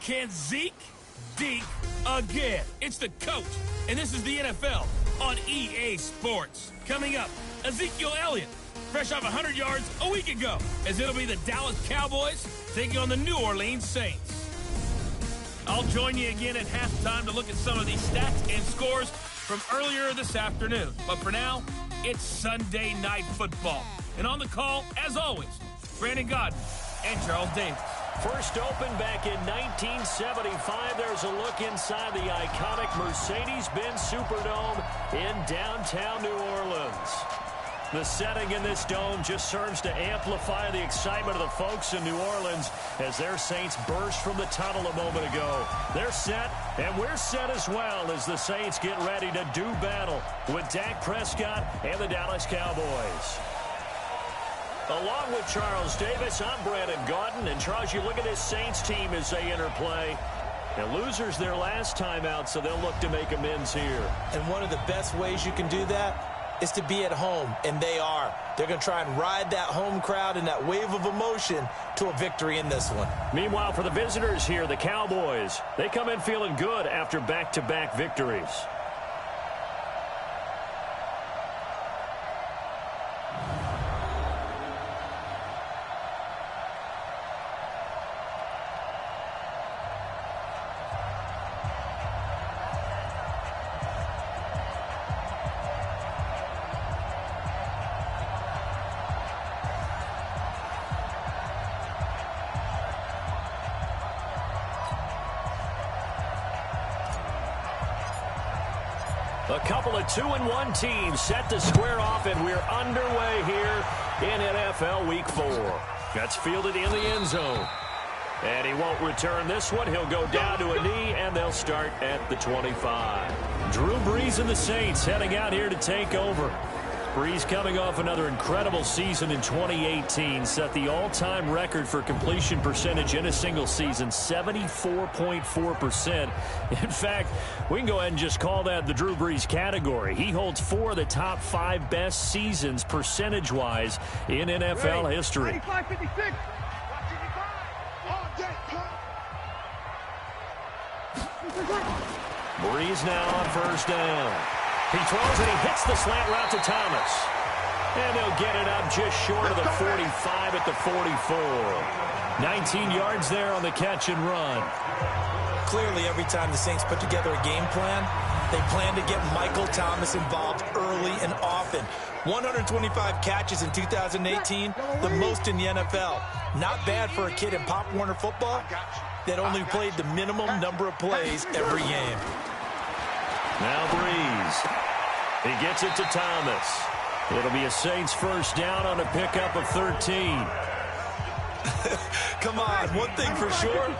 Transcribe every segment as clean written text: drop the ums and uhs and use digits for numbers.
Can Zeke deke again? It's the coach, and this is the NFL on EA Sports. Coming up, Ezekiel Elliott, fresh off 100 yards a week ago, as it'll be the Dallas Cowboys taking on the New Orleans Saints. I'll join you again at halftime to look at some of these stats and scores from earlier this afternoon. But for now, it's Sunday Night Football. And on the call, as always, Brandon Godden and Charles Davis. First opened back in 1975. There's a look inside the iconic Mercedes-Benz Superdome in downtown New Orleans. The setting in this dome just serves to amplify the excitement of the folks in New Orleans as their Saints burst from the tunnel a moment ago. They're set, and we're set as well as the Saints get ready to do battle with Dak Prescott and the Dallas Cowboys. Along with Charles Davis, I'm Brandon Godden. And Charles, you look at this Saints team as they enter play. And losers their last time out, so they'll look to make amends here. And one of the best ways you can do that is to be at home, and they are. They're going to try and ride that home crowd and that wave of emotion to a victory in this one. Meanwhile, for the visitors here, the Cowboys, they come in feeling good after back-to-back victories. A couple of 2-1 teams set to square off, and we're underway here in NFL Week 4. That's fielded in the end zone. And he won't return this one. He'll go down to a knee, and they'll start at the 25. Drew Brees and the Saints heading out here to take over. Brees coming off another incredible season in 2018, set the all-time record for completion percentage in a single season, 74.4%. In fact, we can go ahead and just call that the Drew Brees category. He holds 4 of the top 5 best seasons percentage-wise in NFL history. Brees now on first down. He throws and he hits the slant route to Thomas. And they'll get it up just short of the 45 at the 44. 19 yards there on the catch and run. Clearly, every time the Saints put together a game plan, they plan to get Michael Thomas involved early and often. 125 catches in 2018, the most in the NFL. Not bad for a kid in Pop Warner football that only played the minimum number of plays every game. Now Brees. He gets it to Thomas. It'll be a Saints first down on a pickup of 13. Come on, one thing for sure,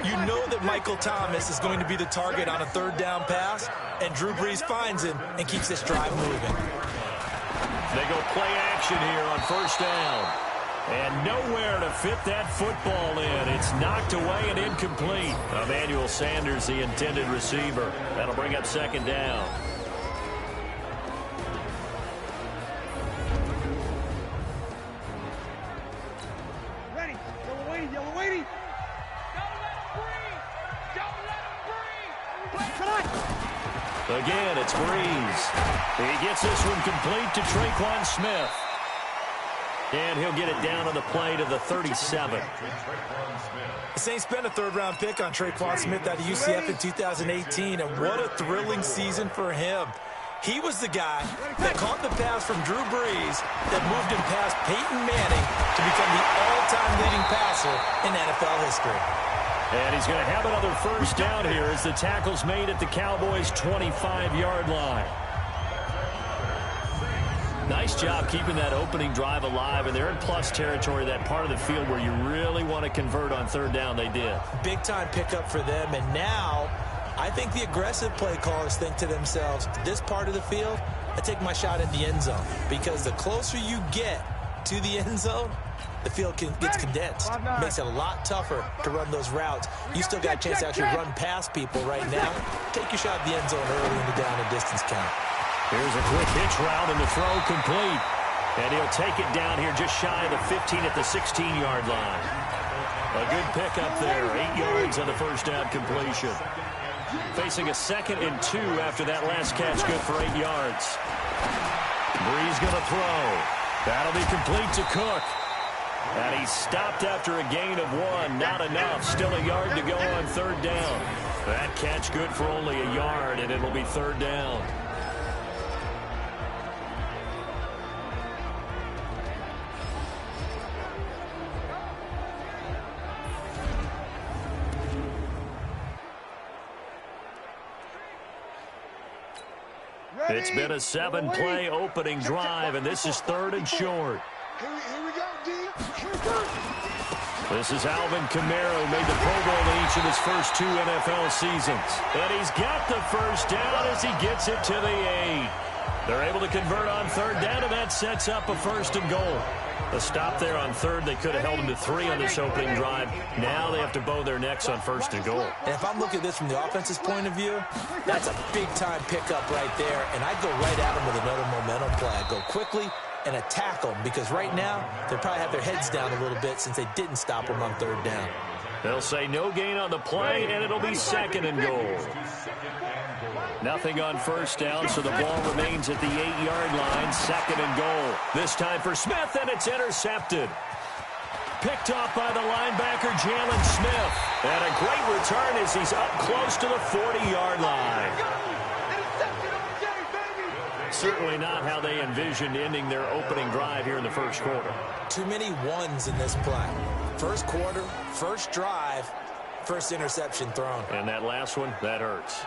you know that Michael Thomas is going to be the target on a third down pass, and Drew Brees finds him and keeps this drive moving. They go play action here on first down. And nowhere to fit that football in. It's knocked away and incomplete. Emmanuel Sanders, the intended receiver. That'll bring up second down. Ready. Yellow waiting. Yellow waiting. Don't let him breathe. Don't let him breathe. Again, it's Brees. He gets this one complete to Traquan Smith. And he'll get it down on the play to the 37. The Saints spent a third-round pick on Traquan Smith out of UCF in 2018, and what a thrilling season for him. He was the guy that caught the pass from Drew Brees that moved him past Peyton Manning to become the all-time leading passer in NFL history. And he's going to have another first down here as the tackle's made at the Cowboys' 25-yard line. Nice job keeping that opening drive alive, and they're in plus territory, that part of the field where you really want to convert on third down. They did. Big-time pickup for them, and now I think the aggressive play callers think to themselves, this part of the field, I take my shot at the end zone, because the closer you get to the end zone, the field gets condensed. Makes it a lot tougher to run those routes. You still got a chance to actually run past people right now. Take your shot at the end zone early in the down and distance count. Here's a quick hitch route and the throw complete. And he'll take it down here just shy of the 15 at the 16-yard line. A good pickup there. 8 yards on the first down completion. Facing a 2nd and 2 after that last catch. Good for 8 yards. Bree's going to throw. That'll be complete to Cook. And he stopped after a gain of 1. Not enough. Still a yard to go on 3rd down. That catch good for only a yard, and it'll be 3rd down. It's been a 7-play opening drive, and this is 3rd and short. Here we go, D. This is Alvin Kamara, who made the Pro Bowl in each of his first 2 NFL seasons. And he's got the first down as he gets it to the 8. They're able to convert on 3rd down, and that sets up a 1st and goal. A stop there on 3rd. They could have held him to 3 on this opening drive. Now they have to bow their necks on 1st and goal. And if I'm looking at this from the offense's point of view, that's a big-time pickup right there. And I'd go right at him with another momentum play. I'd go quickly and attack them, because right now they probably have their heads down a little bit since they didn't stop them on 3rd down. They'll say no gain on the play, and it'll be 2nd and goal. Nothing on 1st down, so the ball remains at the 8-yard line. 2nd and goal. This time for Smith, and it's intercepted. Picked off by the linebacker, Jalen Smith. And a great return as he's up close to the 40-yard line. Certainly not how they envisioned ending their opening drive here in the first quarter. Too many ones in this play. First quarter, first drive, first interception thrown. And that last one, that hurts.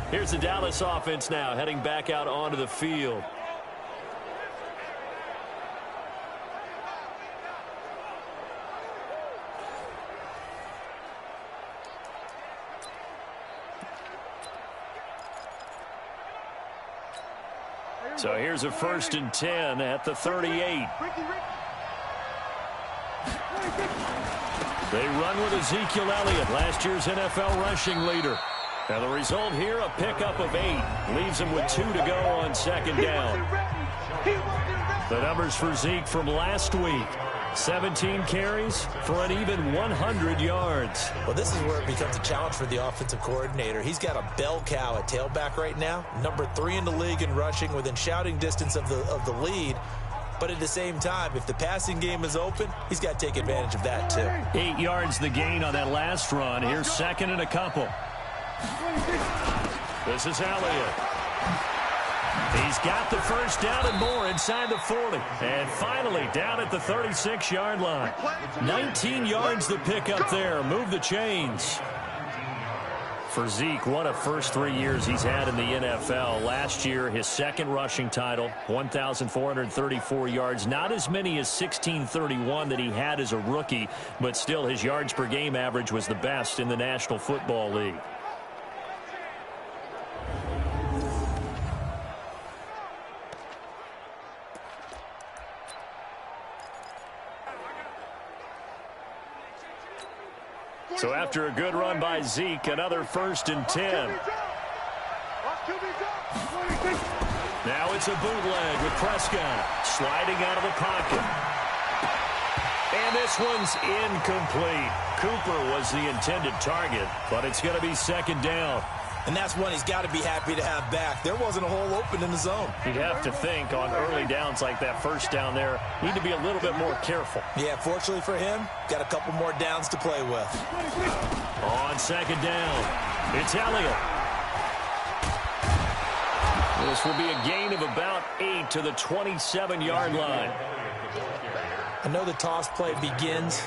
Here's the Dallas offense now, heading back out onto the field. So here's a 1st and 10 at the 38. They run with Ezekiel Elliott, last year's NFL rushing leader. And the result here, a pickup of 8. Leaves him with 2 to go on 2nd down. The numbers for Zeke from last week. 17 carries for an even 100 yards. Well, this is where it becomes a challenge for the offensive coordinator. He's got a bell cow at tailback right now. Number 3 in the league in rushing, within shouting distance of the lead. But at the same time, if the passing game is open, he's got to take advantage of that too. 8 yards the gain on that last run. Here's 2nd and a couple. This is Elliott. He's got the first down and more inside the 40. And finally down at the 36-yard line. 19 yards the pickup there. Move the chains. For Zeke, what a first 3 years he's had in the NFL. Last year, his 2nd rushing title, 1,434 yards. Not as many as 1,631 that he had as a rookie, but still his yards per game average was the best in the National Football League. So after a good run by Zeke, another 1st and 10. Now it's a bootleg with Prescott sliding out of the pocket. And this one's incomplete. Cooper was the intended target, but it's going to be 2nd down. And that's one he's got to be happy to have back. There wasn't a hole open in the zone. You'd have to think on early downs like that, 1st down there, need to be a little bit more careful. Yeah, fortunately for him, got a couple more downs to play with. On 2nd down, it's Elliott. This will be a gain of about 8 to the 27-yard line. I know the toss play begins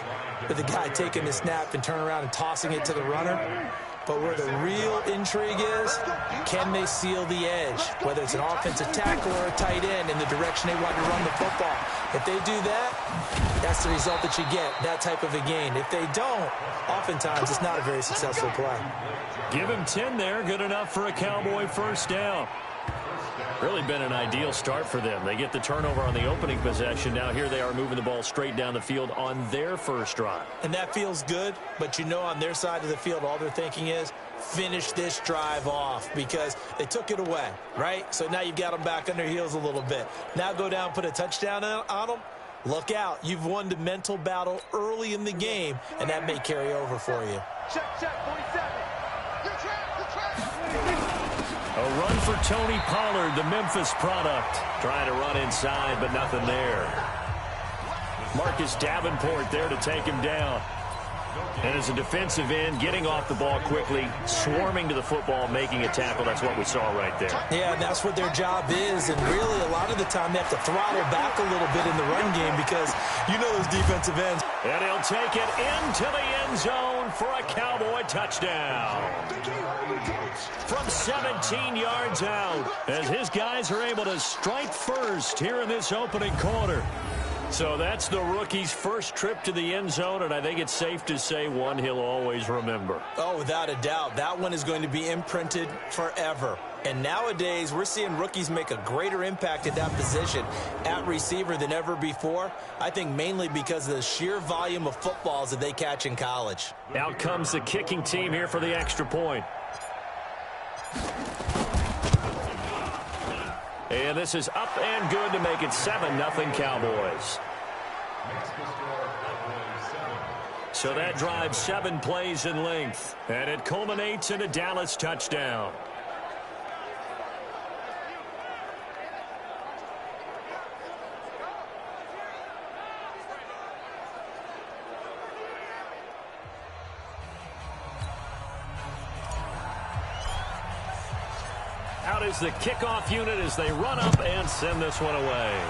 with the guy taking the snap and turn around and tossing it to the runner. But where the real intrigue is, can they seal the edge? Whether it's an offensive tackle or a tight end in the direction they want to run the football. If they do that, that's the result that you get, that type of a gain. If they don't, oftentimes it's not a very successful play. Give him 10 there, good enough for a Cowboy 1st down. Really been an ideal start for them. They get the turnover on the opening possession. Now here they are moving the ball straight down the field on their first drive. And that feels good, but you know on their side of the field all they're thinking is finish this drive off because they took it away, right? So now you've got them back on their heels a little bit. Now go down, put a touchdown on them. Look out. You've won the mental battle early in the game, and that may carry over for you. Check, 47. A run for Tony Pollard, the Memphis product. Trying to run inside, but nothing there. Marcus Davenport there to take him down. And as a defensive end, getting off the ball quickly, swarming to the football, making a tackle. That's what we saw right there. Yeah, and that's what their job is. And really, a lot of the time, they have to throttle back a little bit in the run game because you know those defensive ends. And he'll take it into the end zone for a Cowboy touchdown. From 17 yards out, as his guys are able to strike first here in this opening quarter. So that's the rookie's first trip to the end zone, and I think it's safe to say one he'll always remember. Oh, without a doubt. That one is going to be imprinted forever. And nowadays, we're seeing rookies make a greater impact at that position at receiver than ever before. I think mainly because of the sheer volume of footballs that they catch in college. Out comes the kicking team here for the extra point. And this is up and good to make it 7-0 Cowboys. So that drives 7 plays in length, and it culminates in a Dallas touchdown. Out is the kickoff unit as they run up and send this one away.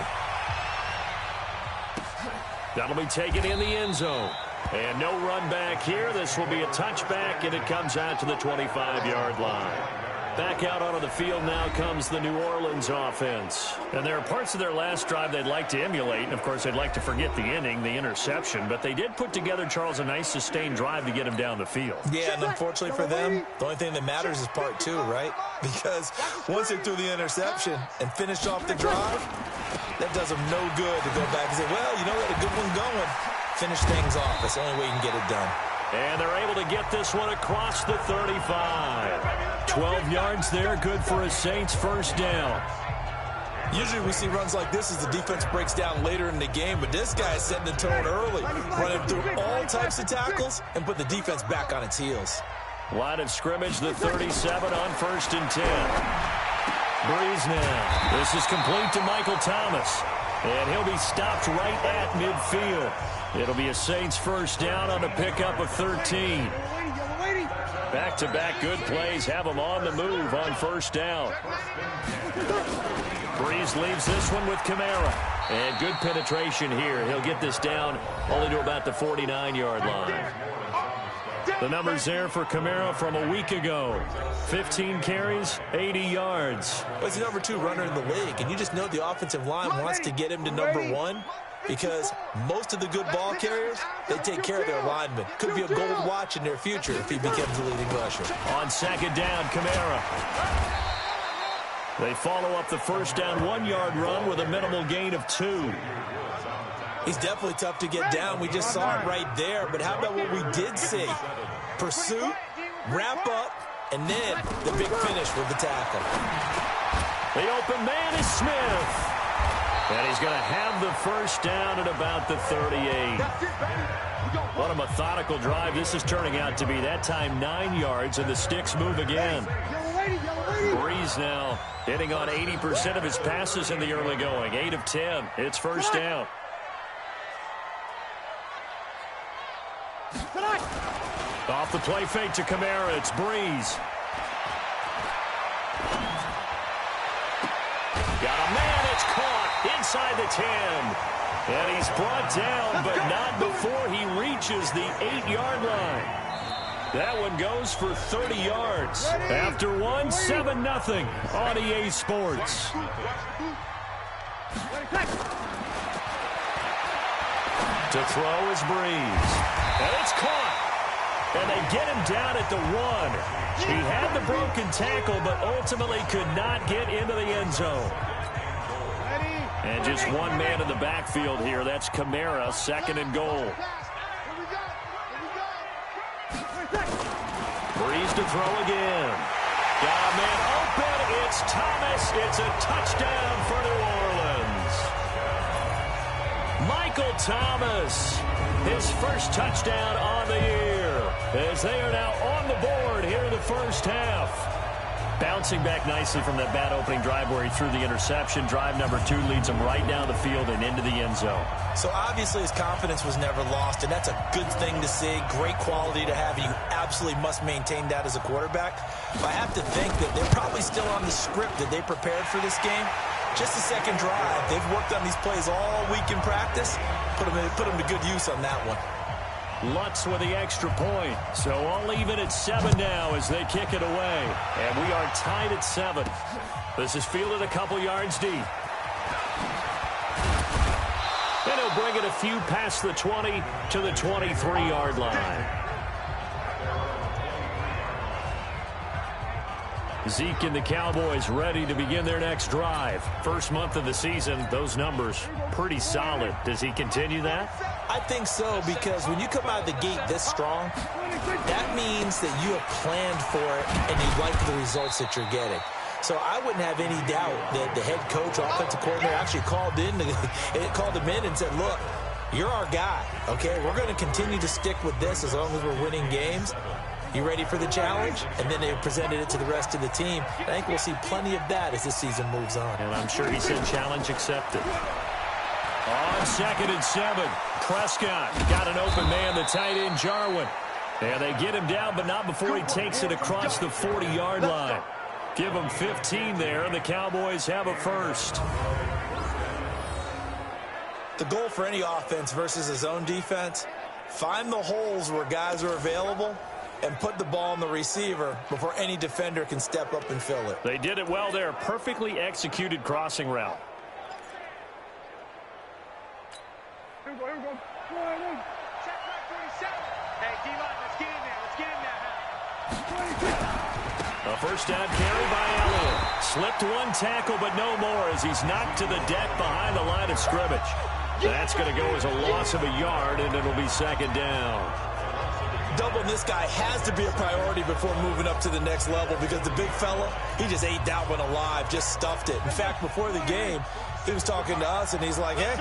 That'll be taken in the end zone. And no run back here. This will be a touchback, and it comes out to the 25-yard line. Back out onto the field now comes the New Orleans offense. And there are parts of their last drive they'd like to emulate. And, of course, they'd like to forget the inning, the interception. But they did put together, Charles, a nice sustained drive to get him down the field. Yeah, and unfortunately for them, the only thing that matters is part 2, right? Because once they threw the interception and finished off the drive, that does them no good to go back and say, well, you know, we had a good one going. Finish things off. That's the only way you can get it done. And they're able to get this one across the 35. 12 yards there, good for a Saints first down. Usually we see runs like this as the defense breaks down later in the game, but this guy is setting the tone early, running through all types of tackles and put the defense back on its heels. Line of scrimmage, the 37 on 1st and 10. Breeze now. This is complete to Michael Thomas, and he'll be stopped right at midfield. It'll be a Saints first down on a pickup of 13. Back-to-back good plays have them on the move on first down. Breeze leaves this one with Kamara. And good penetration here. He'll get this down only to about the 49-yard line. The numbers there for Kamara from a week ago. 15 carries, 80 yards. Well, he's the number 2 runner in the league, and you just know the offensive line wants to get him to number 1 because most of the good ball carriers, they take care of their linemen. Could be a gold watch in their future if he becomes the leading rusher. On 2nd down, Kamara. They follow up the first down 1-yard run with a minimal gain of 2. He's definitely tough to get down. We just saw it right there. But how about what we did see? Pursuit, wrap up, and then the big finish with the tackle. The open man is Smith. And he's going to have the first down at about the 38. What a methodical drive this is turning out to be. That time 9 yards, and the sticks move again. Breeze now hitting on 80% of his passes in the early going. 8 of 10. It's first down. Off the play fake to Kamara, it's Breeze. Got a man, it's caught inside the 10. And he's brought down, but not before he reaches the 8-yard line. That one goes for 30 yards. After one, 7-0 on EA Sports. To throw is Breeze. And it's caught. And they get him down at the 1. He had the broken tackle, but ultimately could not get into the end zone. And just one man in the backfield here. That's Kamara, 2nd and goal. Breeze to throw again. Got a man open. It's Thomas. It's a touchdown for New Orleans. Michael Thomas, his first touchdown on the year, as they are now on the board here in the first half. Bouncing back nicely from that bad opening drive where he threw the interception. Drive number 2 leads him right down the field and into the end zone. So obviously his confidence was never lost, and that's a good thing to see. Great quality to have. You absolutely must maintain that as a quarterback. But I have to think that they're probably still on the script that they prepared for this game. Just the second drive. They've worked on these plays all week in practice. Put them to good use on that one. Lutz with the extra point. So all even at 7 now as they kick it away. And we are tied at 7. This is fielded a couple yards deep. And he'll bring it a few past the 20 to the 23-yard line. Zeke and the Cowboys ready to begin their next drive. First month of the season, those numbers pretty solid. Does he continue that? I think so, because when you come out of the gate this strong, that means that you have planned for it and you like the results that you're getting. So I wouldn't have any doubt that the head coach, offensive coordinator, actually called him in and said, look, you're our guy, okay? We're going to continue to stick with this as long as we're winning games. You ready for the challenge? And then they presented it to the rest of the team. I think we'll see plenty of that as this season moves on. And I'm sure he said challenge accepted. On 2nd and 7, Prescott got an open man, the tight end Jarwin. And they get him down, but not before he takes it across the 40-yard line. Give him 15 there, and the Cowboys have a first. The goal for any offense versus his own defense, find the holes where guys are available and put the ball on the receiver before any defender can step up and fill it. They did it well there. Perfectly executed crossing route. Here we go. Check back 47. Hey, D-line, let's get in there. Let's get in there. A first down carry by Elliott. Slipped one tackle, but no more as he's knocked to the deck behind the line of scrimmage. That's going to go as a loss of a yard, and it'll be 2nd down. Doubling this guy has to be a priority before moving up to the next level, because the big fella, he just ate that one alive, just stuffed it. In fact, before the game, he was talking to us, and he's like, hey,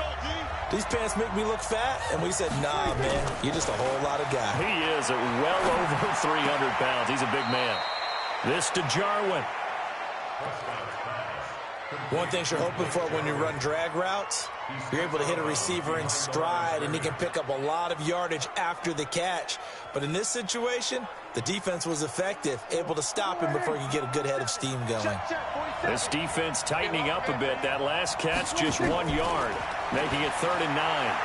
these pants make me look fat? And we said, nah, man, you're just a whole lot of guy. He is at well over 300 pounds. He's a big man. This to Jarwin. One thing you're hoping for when you run drag routes, you're able to hit a receiver in stride, and he can pick up a lot of yardage after the catch. But in this situation, the defense was effective, able to stop him before he could get a good head of steam going. This defense tightening up a bit. That last catch just 1 yard, making it 3rd and 9.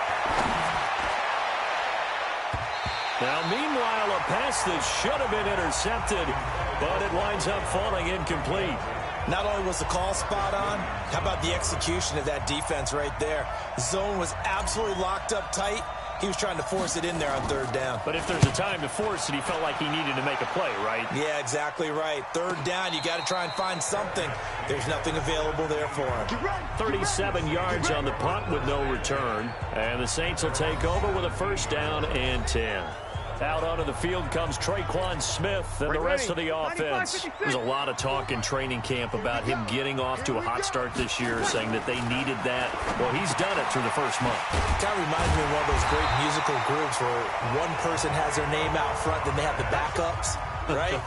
Now, meanwhile, a pass that should have been intercepted, but it winds up falling incomplete. Not only was the call spot on, how about the execution of that defense right there? The zone was absolutely locked up tight. He was trying to force it in there on 3rd down. But if there's a time to force it, he felt like he needed to make a play, right? Yeah, exactly right. 3rd down, you got to try and find something. There's nothing available there for him. 37 yards on the punt with no return. And the Saints will take over with a first down and 10. Out onto the field comes Traquan Smith and the rest of the offense. There's a lot of talk in training camp about him getting off to a hot start this year, saying that they needed that. Well, he's done it through the first month. Kind of reminds me of one of those great musical groups where one person has their name out front, then they have the backups, right?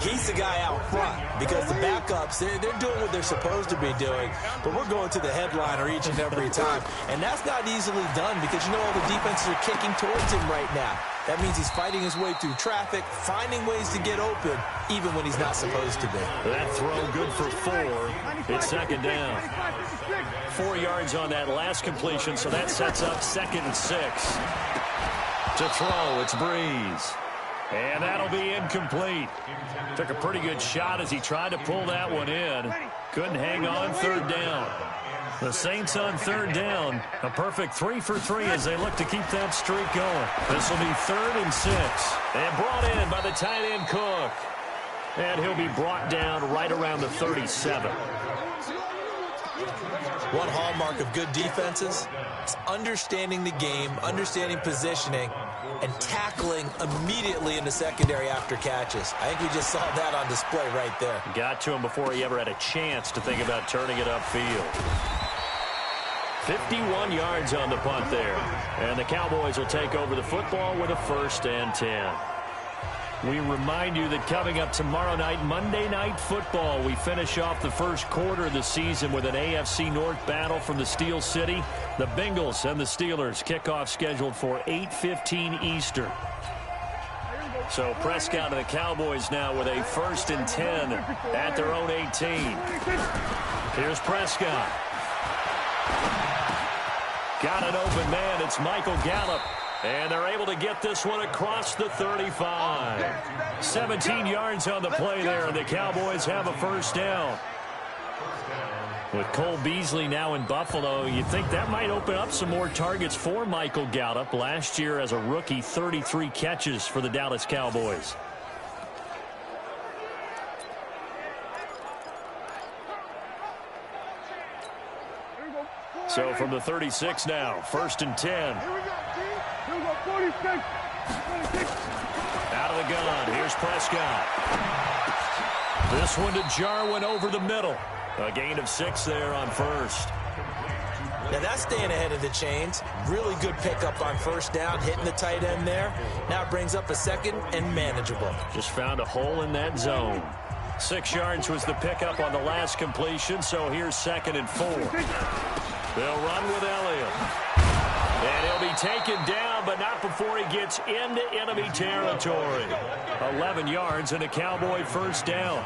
He's the guy out front because the backups, they're doing what they're supposed to be doing, but we're going to the headliner each and every time. And that's not easily done because, you know, all the defenses are kicking towards him right now. That means he's fighting his way through traffic, finding ways to get open, even when he's not supposed to be. That throw good for 4. It's 2nd down. 4 yards on that last completion, so that sets up 2nd and 6. To throw, it's Breeze. And that'll be incomplete. Took a pretty good shot as he tried to pull that one in. Couldn't hang on, 3rd down. The Saints on third down. A perfect 3 for 3 as they look to keep that streak going. This will be 3rd and 6. And brought in by the tight end Cook. And he'll be brought down right around the 37. One hallmark of good defenses is understanding the game, understanding positioning, and tackling immediately in the secondary after catches. I think we just saw that on display right there. Got to him before he ever had a chance to think about turning it upfield. 51 yards on the punt there. And the Cowboys will take over the football with a 1st and 10. We remind you that coming up tomorrow night, Monday Night Football, we finish off the first quarter of the season with an AFC North battle from the Steel City. The Bengals and the Steelers kickoff scheduled for 8:15 Eastern. So Prescott and the Cowboys now with a 1st and 10 at their own 18. Here's Prescott. Got an open man. It's Michael Gallup. And they're able to get this one across the 35. 17 yards on the play there, and the Cowboys have a 1st down. With Cole Beasley now in Buffalo, you'd think that might open up some more targets for Michael Gallup. Last year as a rookie, 33 catches for the Dallas Cowboys. So from the 36 now, 1st and 10. Out of the gun, here's Prescott. This one to Jarwin over the middle. A gain of 6 there on 1st. Now that's staying ahead of the chains. Really good pickup on 1st down, hitting the tight end there. Now it brings up a 2nd and manageable. Just found a hole in that zone. 6 yards was the pickup on the last completion, so here's 2nd and 4. They'll run with Elliott. And he'll be taken down, but not before he gets into enemy territory. 11 yards and a Cowboy 1st down.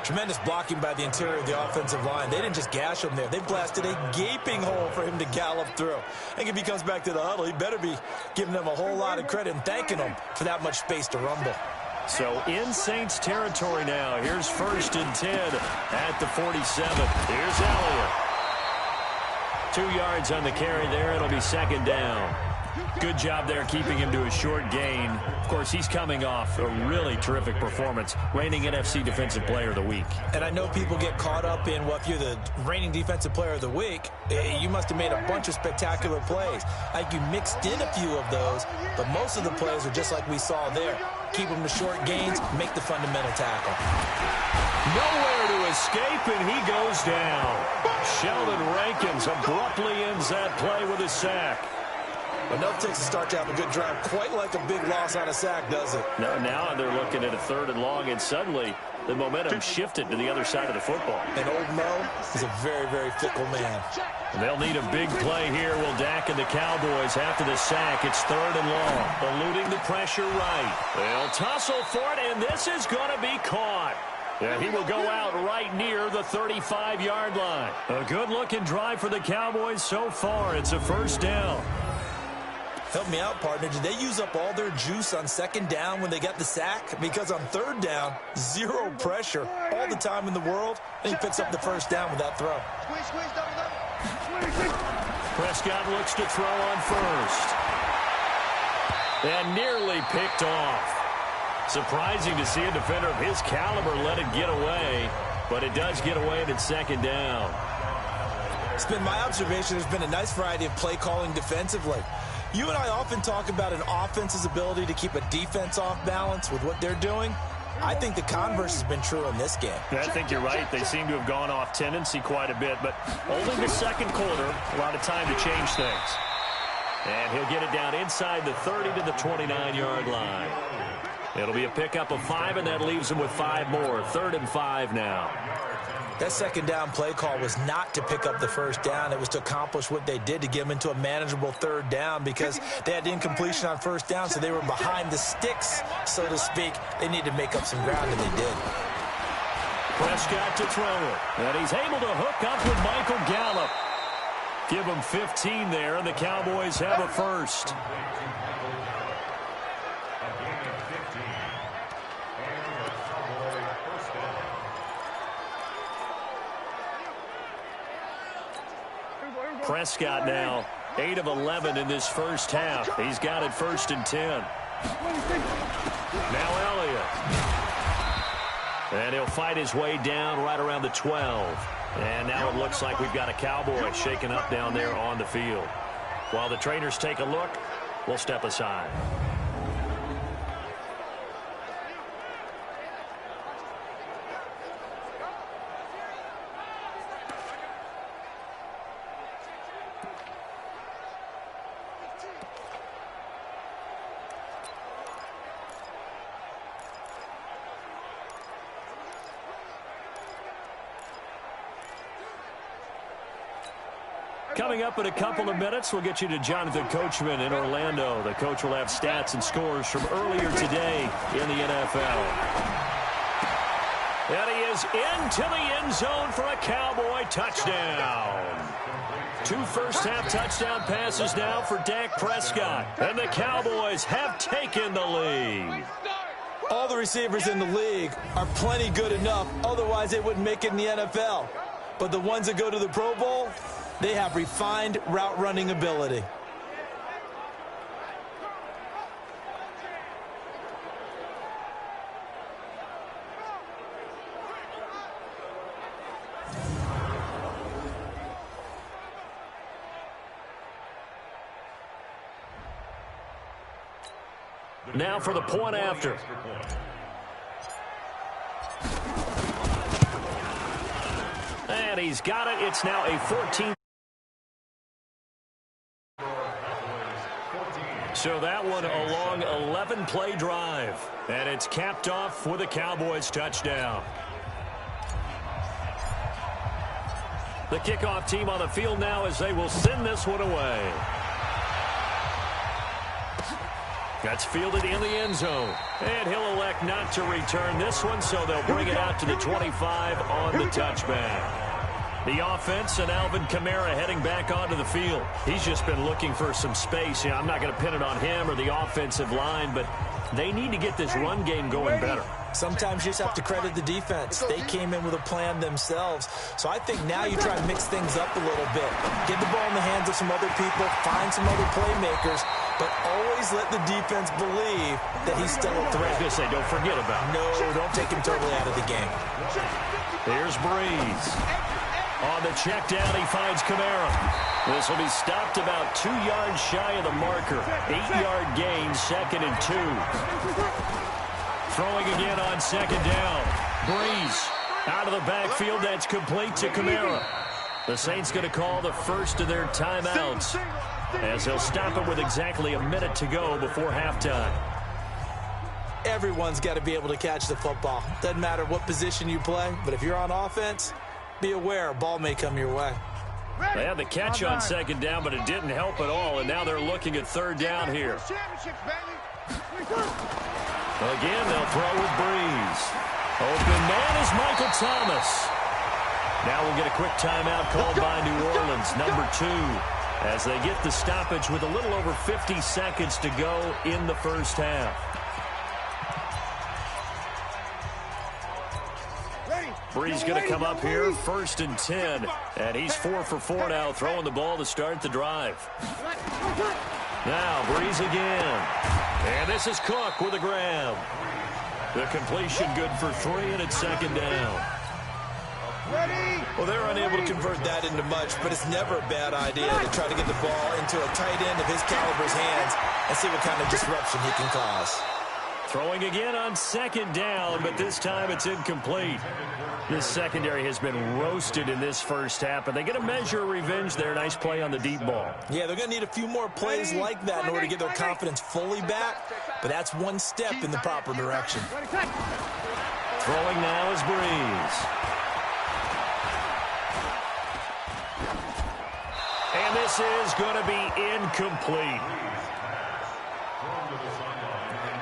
Tremendous blocking by the interior of the offensive line. They didn't just gash him there. They blasted a gaping hole for him to gallop through. I think if he comes back to the huddle, he better be giving them a whole lot of credit and thanking them for that much space to rumble. So in Saints territory now. Here's 1st and 10 at the 47. Here's Elliott. 2 yards on the carry there. It'll be 2nd down. Good job there keeping him to a short gain. Of course, he's coming off a really terrific performance, reigning NFC Defensive Player of the Week. And I know people get caught up in, well, if you're the reigning Defensive Player of the Week, you must have made a bunch of spectacular plays. I think you mixed in a few of those, but most of the plays are just like we saw there. Keep them to short gains, make the fundamental tackle. Nowhere to escape, and he goes down. Sheldon Rankins abruptly ends that play with a sack. Enough takes to start to have a good drive. Quite like a big loss on a sack, does it? Now they're looking at a 3rd and long, and suddenly the momentum shifted to the other side of the football. And old Mo is a very, very fickle man. They'll need a big play here. Will Dak and the Cowboys after the sack. It's 3rd and long. Eluding the pressure right. They'll tussle for it, and this is going to be caught. And he will go out right near the 35-yard line. A good-looking drive for the Cowboys so far. It's a 1st down. Help me out, partner. Did they use up all their juice on 2nd down when they got the sack? Because on 3rd down, 0 pressure, all the time in the world, and he picks up the 1st down with that throw. Prescott looks to throw on 1st. And nearly picked off. Surprising to see a defender of his caliber let it get away, but it does get away and it's 2nd down. It's been my observation there's been a nice variety of play calling defensively. You and I often talk about an offense's ability to keep a defense off balance with what they're doing. I think the converse has been true in this game. I think you're right. They seem to have gone off tendency quite a bit, but only the 2nd quarter, a lot of time to change things. And he'll get it down inside the 30 to the 29-yard line. It'll be a pickup of 5, and that leaves him with 5 more. 3rd and 5 now. That 2nd down play call was not to pick up the 1st down. It was to accomplish what they did to get them into a manageable 3rd down because they had incompletion on 1st down, so they were behind the sticks, so to speak. They needed to make up some ground, and they did. Prescott to throw it. And he's able to hook up with Michael Gallup. Give him 15 there, and the Cowboys have a 1st. Dak Prescott now, 8 of 11 in this first half. He's got it 1st and 10. Now Elliott. And he'll fight his way down right around the 12. And now it looks like we've got a Cowboy shaking up down there on the field. While the trainers take a look, we'll step aside. Coming up in a couple of minutes, we'll get you to Jonathan Coachman in Orlando. The coach will have stats and scores from earlier today in the NFL. And he is into the end zone for a Cowboy touchdown. 2 first-half touchdown passes now for Dak Prescott. And the Cowboys have taken the lead. All the receivers in the league are plenty good enough. Otherwise, they wouldn't make it in the NFL. But the ones that go to the Pro Bowl, they have refined route running ability. Now for the point after. And he's got it. It's now a 14. So that one a long 11-play drive. And it's capped off with a Cowboys touchdown. The kickoff team on the field now as they will send this one away. That's fielded in the end zone. And he'll elect not to return this one, so they'll bring it out to the 25 on the touchback. The offense and Alvin Kamara heading back onto the field. He's just been looking for some space. I'm not going to pin it on him or the offensive line, but they need to get this run game going better. Sometimes you just have to credit the defense. They came in with a plan themselves. So I think now you try to mix things up a little bit. Get the ball in the hands of some other people, find some other playmakers, but always let the defense believe that he's still a threat. I was going to say, don't forget about him. No, don't take him totally out of the game. Here's Breeze. On the check down, he finds Kamara. This will be stopped about 2 yards shy of the marker. 8-yard gain, 2nd and 2. Throwing again on 2nd down. Breeze out of the backfield. That's complete to Kamara. The Saints going to call the first of their timeouts as they'll stop it with exactly a minute to go before halftime. Everyone's got to be able to catch the football. Doesn't matter what position you play, but if you're on offense, be aware a ball may come your way. They had the catch on 2nd down, but it didn't help at all, and now they're looking at 3rd down here. Again, they'll throw with Breeze. Open man is Michael Thomas. Now we'll get a quick timeout called by New Orleans, number 2, as they get the stoppage with a little over 50 seconds to go in the first half. Breeze going to come up here, 1st and 10, and he's 4 for 4 now, throwing the ball to start the drive. Now Breeze again, and this is Cook with a grab. The completion good for 3, and it's 2nd down. Well, they're unable to convert that into much, but it's never a bad idea to try to get the ball into a tight end of his caliber's hands and see what kind of disruption he can cause. Throwing again on 2nd down, but this time it's incomplete. This secondary has been roasted in this first half, but they get a measure of revenge there. Nice play on the deep ball. Yeah, they're going to need a few more plays like that in order to get their confidence fully back, but that's one step in the proper direction. Throwing now is Breeze. And this is going to be incomplete.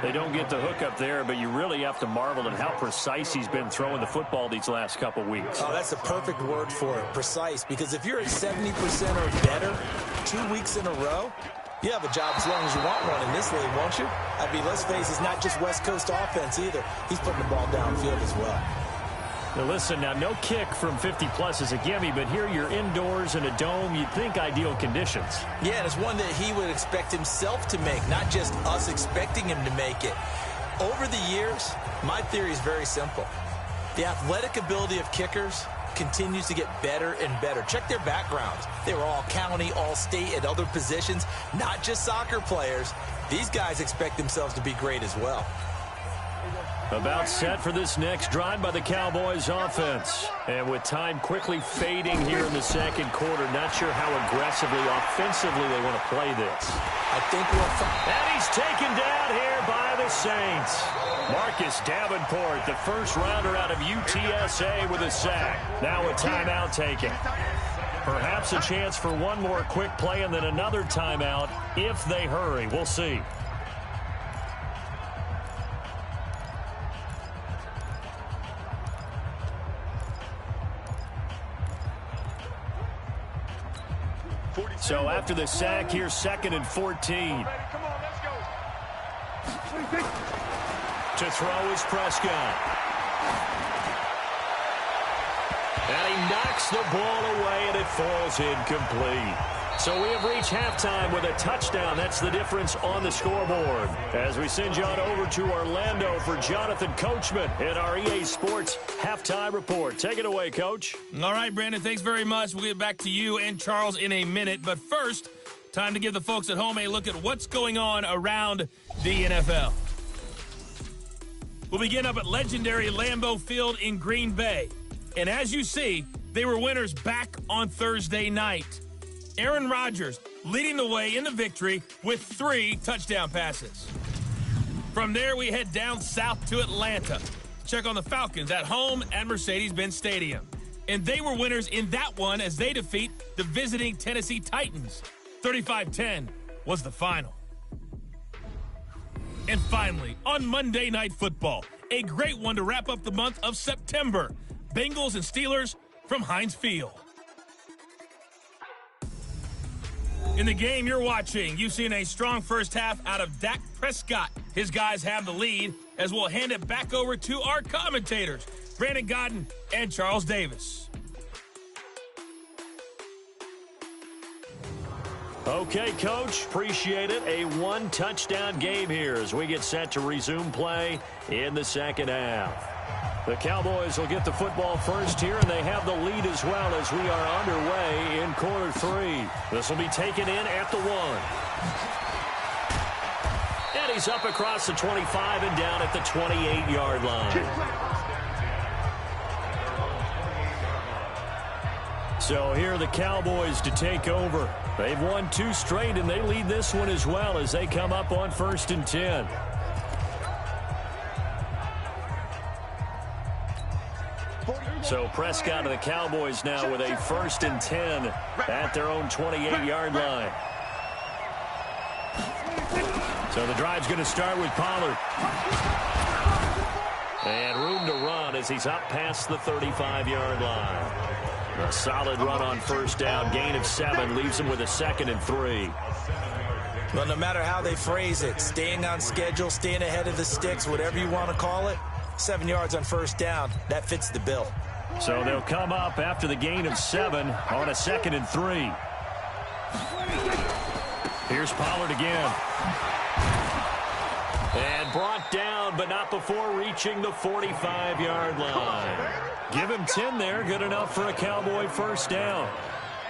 They don't get the hook up there, but you really have to marvel at how precise he's been throwing the football these last couple weeks. Oh, that's the perfect word for it, precise, because if you're at 70% or better 2 weeks in a row, you have a job as long as you want one in this league, won't you? I mean, let's face it, it's not just West Coast offense either. He's putting the ball downfield as well. Now listen, now no kick from 50-plus is a gimme, but here you're indoors in a dome. You'd think ideal conditions. Yeah, and it's one that he would expect himself to make, not just us expecting him to make it. Over the years, my theory is very simple. The athletic ability of kickers continues to get better and better. Check their backgrounds. They were all county, all state, at other positions, not just soccer players. These guys expect themselves to be great as well. About set for this next drive by the Cowboys offense. And with time quickly fading here in the second quarter, not sure how aggressively, offensively they want to play this. I think and he's taken down here by the Saints. Marcus Davenport, the first rounder out of UTSA with a sack. Now a timeout taken. Perhaps a chance for one more quick play and then another timeout if they hurry. We'll see. So after the sack, here's 2nd and 14. Come on, let's go. To throw is Prescott. And he knocks the ball away, and it falls incomplete. So we have reached halftime with a touchdown. That's the difference on the scoreboard. As we send you on over to Orlando for Jonathan Coachman in our EA Sports Halftime Report. Take it away, Coach. All right, Brandon, thanks very much. We'll get back to you and Charles in a minute. But first, time to give the folks at home a look at what's going on around the NFL. We'll begin up at legendary Lambeau Field in Green Bay. And as you see, they were winners back on Thursday night. Aaron Rodgers leading the way in the victory with 3 touchdown passes. From there, we head down south to Atlanta. Check on the Falcons at home at Mercedes-Benz Stadium. And they were winners in that one as they defeat the visiting Tennessee Titans. 35-10 was the final. And finally, on Monday Night Football, a great one to wrap up the month of September. Bengals and Steelers from Heinz Field. In the game you're watching, you've seen a strong first half out of Dak Prescott. His guys have the lead as we'll hand it back over to our commentators, Brandon Godden and Charles Davis. Okay, Coach, appreciate it. A 1-touchdown game here as we get set to resume play in the second half. The Cowboys will get the football first here, and they have the lead as well as we are underway in quarter 3. This will be taken in at the 1. And he's up across the 25 and down at the 28-yard line. So here are the Cowboys to take over. They've won 2 straight, and they lead this one as well as they come up on 1st and 10. So Prescott and the Cowboys now with a 1st and 10 at their own 28-yard line. So the drive's going to start with Pollard. And room to run as he's up past the 35-yard line. A solid run on first down. Gain of 7 leaves him with a 2nd and 3. Well, no matter how they phrase it, staying on schedule, staying ahead of the sticks, whatever you want to call it, 7 yards on first down, that fits the bill. So they'll come up after the gain of 7 on a 2nd and 3. Here's Pollard again. And brought down, but not before reaching the 45-yard line. Give him 10 there. Good enough for a Cowboy first down.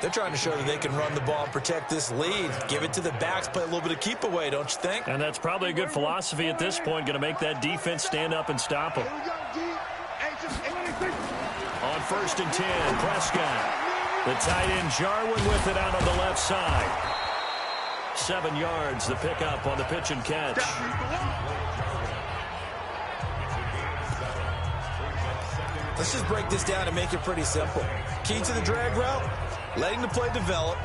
They're trying to show that they can run the ball and protect this lead. Give it to the backs, play a little bit of keep away, don't you think? And that's probably a good philosophy at this point. Going to make that defense stand up and stop them. On 1st and 10, Prescott. The tight end Jarwin with it out on the left side. 7 yards, the pickup on the pitch and catch. Let's just break this down and make it pretty simple. Key to the drag route, letting the play develop,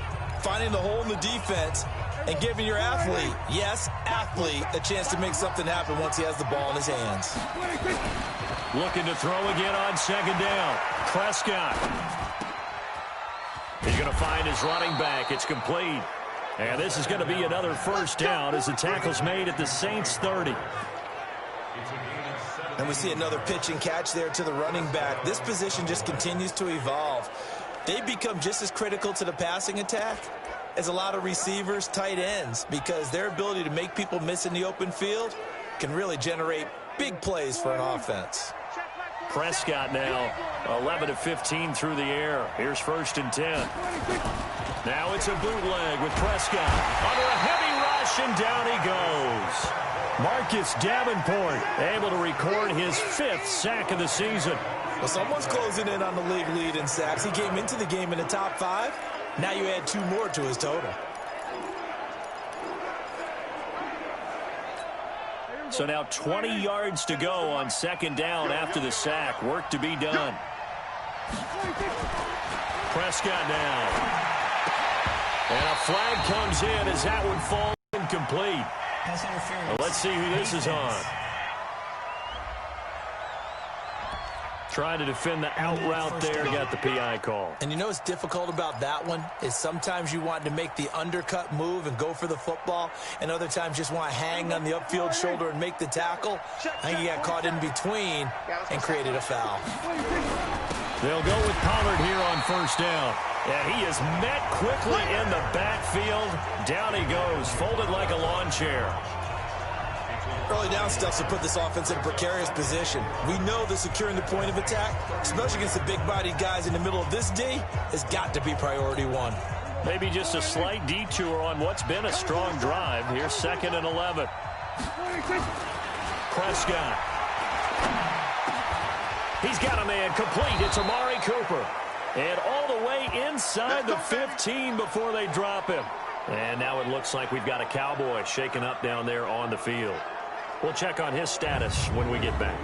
finding the hole in the defense, and giving your athlete, yes, athlete, a chance to make something happen once he has the ball in his hands. Looking to throw again on 2nd down. Prescott. He's going to find his running back. It's complete. And this is going to be another first down as the tackle's made at the Saints 30. And we see another pitch and catch there to the running back. This position just continues to evolve. They become just as critical to the passing attack as a lot of receivers, tight ends, because their ability to make people miss in the open field can really generate big plays for an offense. Prescott now 11 of 15 through the air. Here's 1st and 10. Now it's a bootleg with Prescott under a heavy rush, and down he goes. Marcus Davenport able to record his 5th sack of the season. Well, someone's closing in on the league lead in sacks. He came into the game in the top 5. Now you add 2 more to his total. So now 20 yards to go on 2nd down after the sack. Work to be done. Prescott now. And a flag comes in as that would fall incomplete. Well, let's see who this is on. Trying to defend the out route there, got the PI call. And you know what's difficult about that one is sometimes you want to make the undercut move and go for the football, and other times just want to hang on the upfield shoulder and make the tackle. I think he got caught in between and created a foul. They'll go with Pollard here on 1st down. And he is met quickly in the backfield. Down he goes, folded like a lawn chair. Early down stuff to put this offense in a precarious position. We know that securing the point of attack, especially against the big-bodied guys in the middle of this D, has got to be priority 1. Maybe just a slight detour on what's been a strong drive. Here's 2nd and 11. Prescott. He's got a man complete. It's Amari Cooper. And all the way inside the 15 before they drop him. And now it looks like we've got a Cowboy shaken up down there on the field. We'll check on his status when we get back.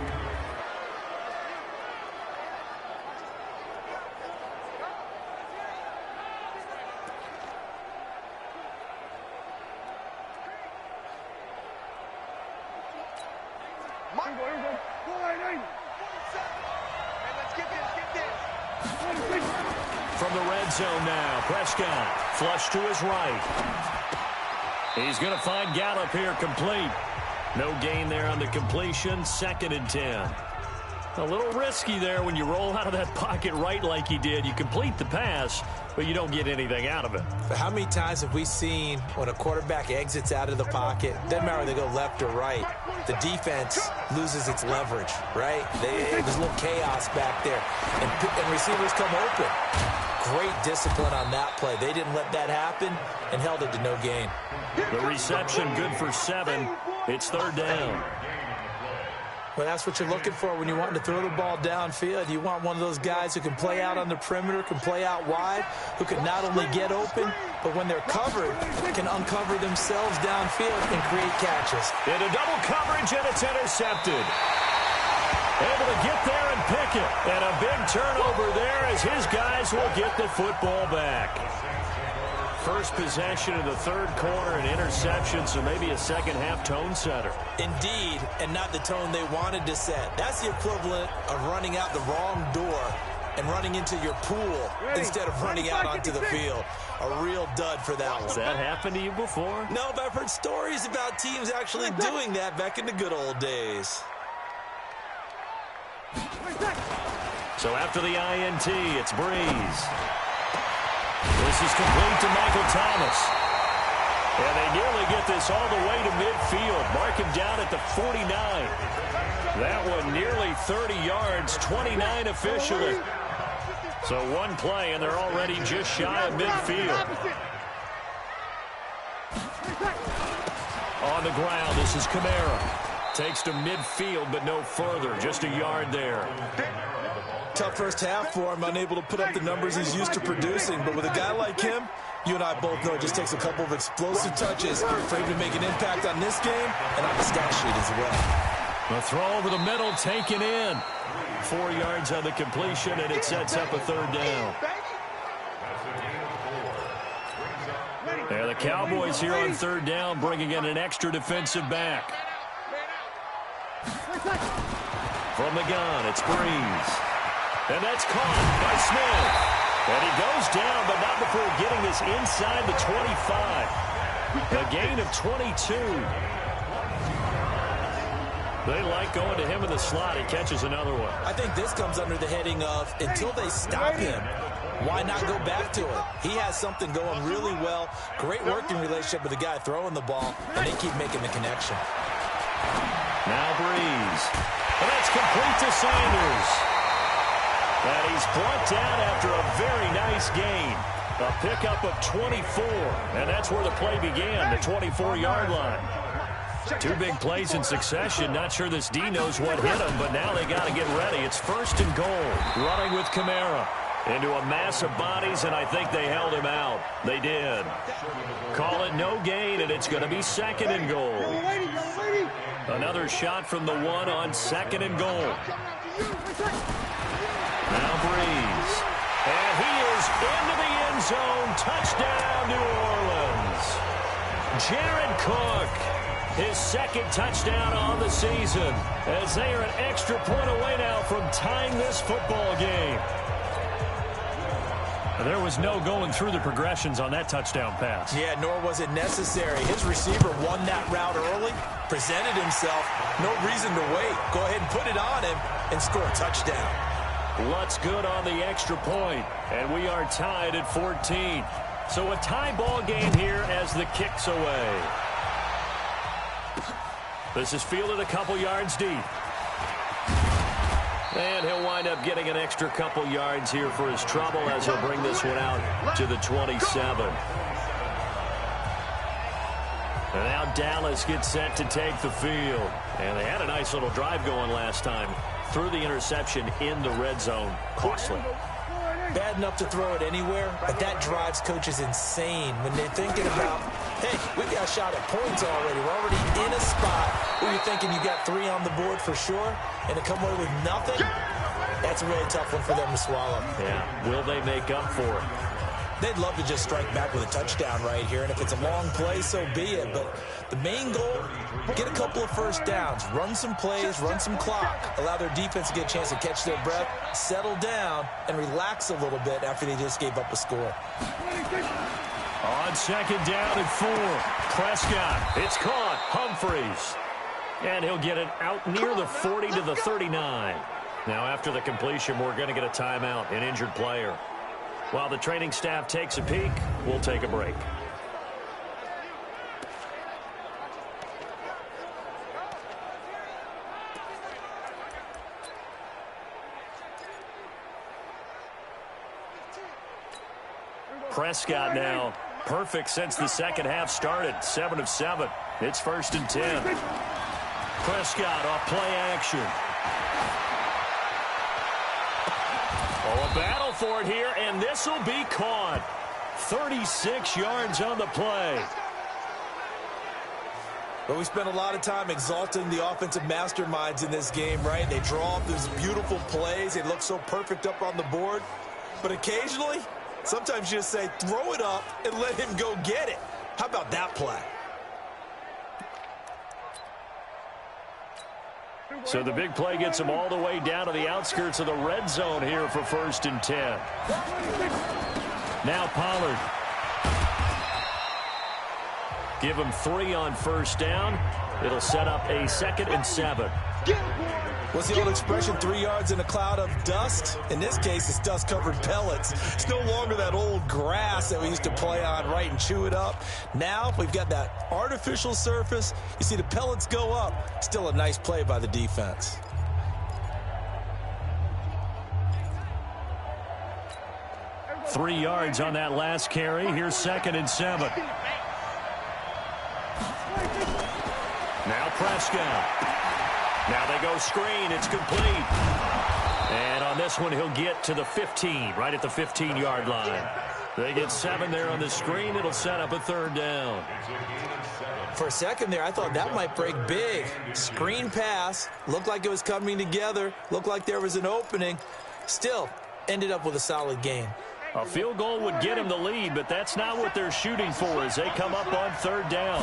From the red zone now, Prescott flush to his right. He's going to find Gallup here complete. No gain there on the completion. 2nd and 10. A little risky there when you roll out of that pocket right like he did. You complete the pass, but you don't get anything out of it. But how many times have we seen when a quarterback exits out of the pocket, doesn't matter whether they go left or right, the defense loses its leverage, right? There's a little chaos back there, and receivers come open. Great discipline on that play. They didn't let that happen and held it to no gain. The reception good for 7. It's 3rd down. Well, that's what you're looking for when you want to throw the ball downfield. You want one of those guys who can play out on the perimeter, can play out wide, who can not only get open, but when they're covered, can uncover themselves downfield and create catches. Into double coverage, and it's intercepted. Able to get there and pick it. And a big turnover there as his guys will get the football back. First possession of the 3rd quarter, an interception, so maybe a second-half tone setter. Indeed, and not the tone they wanted to set. That's the equivalent of running out the wrong door and running into your pool instead of running out onto the field. A real dud for that one. Has that happened to you before? No, but I've heard stories about teams actually doing that back in the good old days. So after the INT, it's Breeze. This is complete to Michael Thomas. And they nearly get this all the way to midfield. Mark him down at the 49. That one nearly 30 yards, 29 officially. So one play, and they're already just shy of midfield. On the ground, this is Kamara. Takes to midfield, but no further. Just a yard there. Tough first half for him, unable to put up the numbers he's used to producing. But with a guy like him, you and I both know it just takes a couple of explosive touches for him to make an impact on this game and on the stat sheet as well. A throw over the middle, taken in. 4 yards on the completion, and it sets up a 3rd down. There, the Cowboys here on 3rd down, bringing in an extra defensive back. From the gun, it's Breeze. And that's caught by Smith. And he goes down, but not before getting this inside the 25. A gain of 22. They like going to him in the slot. He catches another one. I think this comes under the heading of, until they stop him, why not go back to it? He has something going really well. Great working relationship with the guy throwing the ball, and they keep making the connection. Now Breeze. And that's complete to Sanders. And he's brought down after a very nice gain. A pickup of 24. And that's where the play began, the 24-yard line. Two big plays in succession. Not sure this D knows what hit him, but now they got to get ready. It's 1st and goal. Running with Kamara. Into a mass of bodies, and I think they held him out. They did. Call it no gain, and it's going to be 2nd and goal. Another shot from the 1 on 2nd and goal. Now Breeze. And he is into the end zone. Touchdown, New Orleans. Jared Cook. His 2nd touchdown on the season. As they are an extra point away now from tying this football game. There was no going through the progressions on that touchdown pass. Yeah, nor was it necessary. His receiver won that route early, presented himself. No reason to wait. Go ahead and put it on him and score a touchdown. Lutz good on the extra point, and we are tied at 14. So a tie ball game here as the kick's away. This is fielded a couple yards deep. And he'll wind up getting an extra couple yards here for his trouble as he'll bring this one out to the 27. And now Dallas gets set to take the field. And they had a nice little drive going last time. Threw the interception in the red zone. Costly. Bad enough to throw it anywhere, but that drives coaches insane when they're thinking about, hey, we got a shot at points already. We're already in a spot where you're thinking you got 3 on the board for sure, and to come away with nothing, that's a really tough one for them to swallow. Yeah, will they make up for it? They'd love to just strike back with a touchdown right here, and if it's a long play, so be it. But the main goal, get a couple of first downs, run some plays, run some clock, allow their defense to get a chance to catch their breath, settle down, and relax a little bit after they just gave up a score. On 2nd down and 4, Prescott. It's caught. Humphreys. And he'll get it out near the 40 to the 39. Now after the completion, we're going to get a timeout, an injured player. While the training staff takes a peek, we'll take a break. Prescott now, perfect since the second half started, 7 of 7. It's 1st and 10. Prescott off play action. Oh, a battle for it here, and this will be caught. 36 yards on the play. But we spent a lot of time exalting the offensive masterminds in this game, right? They draw up these beautiful plays. They look so perfect up on the board. But occasionally, sometimes you just say, throw it up and let him go get it. How about that play? So the big play gets him all the way down to the outskirts of the red zone here for 1st and 10. Now Pollard. Give him 3 on 1st down. It'll set up a 2nd and 7. What's the old expression, 3 yards in a cloud of dust? In this case, it's dust-covered pellets. It's no longer that old grass that we used to play on, right, and chew it up. Now we've got that artificial surface. You see the pellets go up. Still a nice play by the defense. Three yards on that last carry. Here's 2nd and 7. Now Prescott. Now they go screen. It's complete. And on this one, he'll get to the 15, right at the 15-yard line. They get 7 there on the screen. It'll set up a 3rd down. For a second there, I thought that might break big. Screen pass. Looked like it was coming together. Looked like there was an opening. Still, ended up with a solid gain. A field goal would get him the lead, but that's not what they're shooting for as they come up on 3rd down.